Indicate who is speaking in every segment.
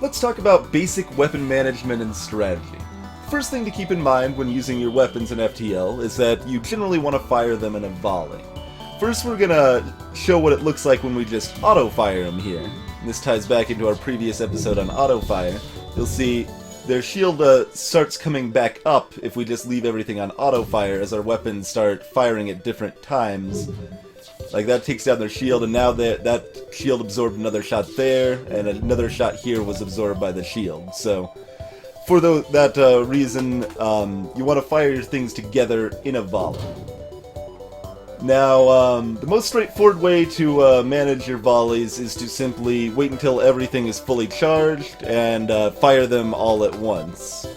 Speaker 1: Let's talk about basic weapon management and strategy. First thing to keep in mind when using your weapons in FTL is that you generally want to fire them in a volley. First we're gonna show what it looks like when we just auto-fire them here. And this ties back into our previous episode on auto-fire. You'll see their shield starts coming back up if we just leave everything on auto-fire as our weapons start firing at different times. Like that takes down their shield, and now that shield absorbed another shot there, and another shot here was absorbed by the shield. So, for that reason, you want to fire your things together in a volley. Now, the most straightforward way to manage your volleys is to simply wait until everything is fully charged and fire them all at once.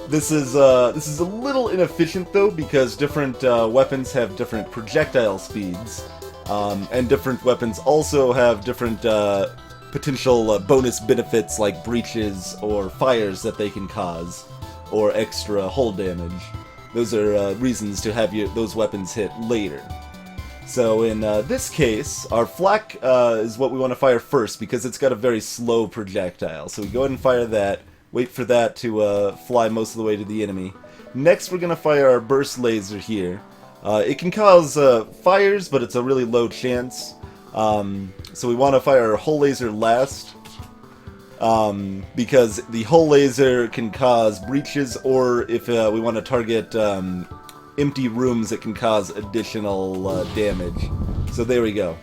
Speaker 1: This is a little inefficient though, because different weapons have different projectile speeds, and different weapons also have different potential bonus benefits like breaches or fires that they can cause, or extra hull damage. Those are reasons to have those weapons hit later. So in this case, our flak is what we want to fire first because it's got a very slow projectile. So we go ahead and fire that. Wait for that to fly most of the way to the enemy. Next we're going to fire our burst laser here. It can cause fires, but it's a really low chance. So we want to fire our hull laser last, because the hull laser can cause breaches, or if we want to target empty rooms, it can cause additional damage. So there we go.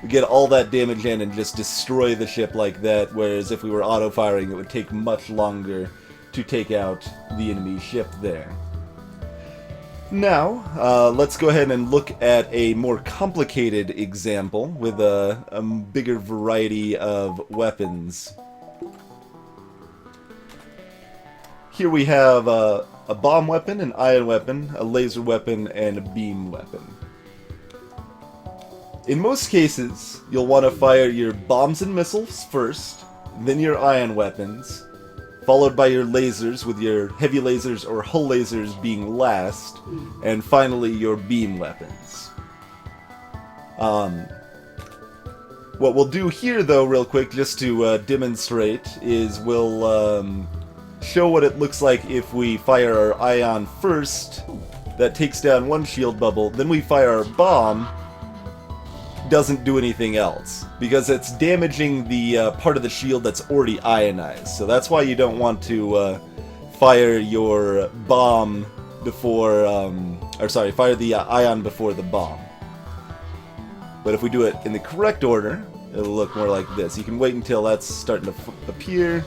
Speaker 1: We get all that damage in and just destroy the ship like that, whereas if we were auto-firing it would take much longer to take out the enemy ship there. Now, let's go ahead and look at a more complicated example with a bigger variety of weapons. Here we have a bomb weapon, an ion weapon, a laser weapon, and a beam weapon. In most cases, you'll want to fire your bombs and missiles first, then your ion weapons, followed by your lasers, with your heavy lasers or hull lasers being last, and finally your beam weapons. What we'll do here though, real quick, just to demonstrate, is we'll show what it looks like if we fire our ion first. That takes down one shield bubble, then we fire our bomb. Doesn't do anything else, because it's damaging the part of the shield that's already ionized. So that's why you don't want to fire your bomb before, fire the ion before the bomb. But if we do it in the correct order, it'll look more like this. You can wait until that's starting to appear,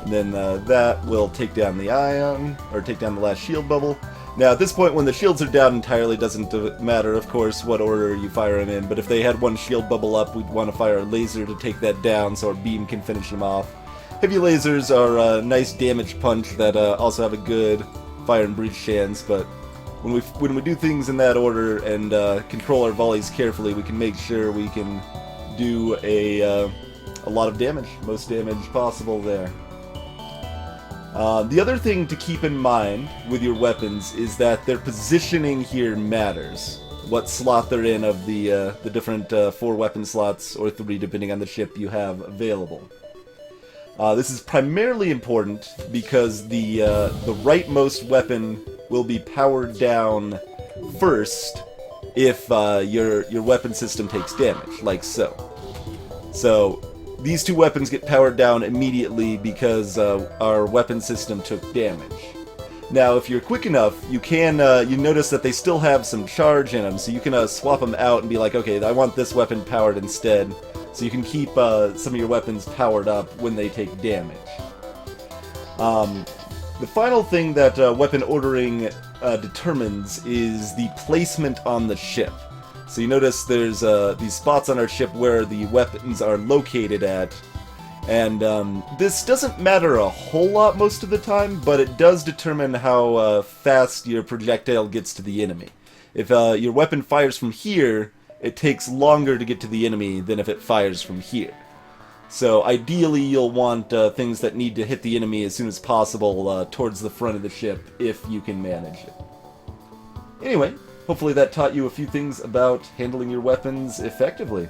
Speaker 1: and then that will take down the ion, or take down the last shield bubble. Now, at this point, when the shields are down entirely, doesn't matter, of course, what order you fire them in, but if they had one shield bubble up, we'd want to fire a laser to take that down so our beam can finish them off. Heavy lasers are a nice damage punch that also have a good fire and breach chance, but when we do things in that order and control our volleys carefully, we can make sure we can do a lot of damage, most damage possible there. The other thing to keep in mind with your weapons is that their positioning here matters. What slot they're in of the different 4 weapon slots, or 3 depending on the ship you have available. This is primarily important because the rightmost weapon will be powered down first if your weapon system takes damage, like so. So these 2 weapons get powered down immediately because our weapon system took damage. Now, if you're quick enough, you can you notice that they still have some charge in them, so you can swap them out and be like, okay, I want this weapon powered instead. So you can keep some of your weapons powered up when they take damage. The final thing that weapon ordering determines is the placement on the ship. So you notice there's these spots on our ship where the weapons are located at, and this doesn't matter a whole lot most of the time, but it does determine how fast your projectile gets to the enemy. If your weapon fires from here, it takes longer to get to the enemy than if it fires from here. So ideally you'll want things that need to hit the enemy as soon as possible towards the front of the ship, if you can manage it. Anyway, hopefully that taught you a few things about handling your weapons effectively.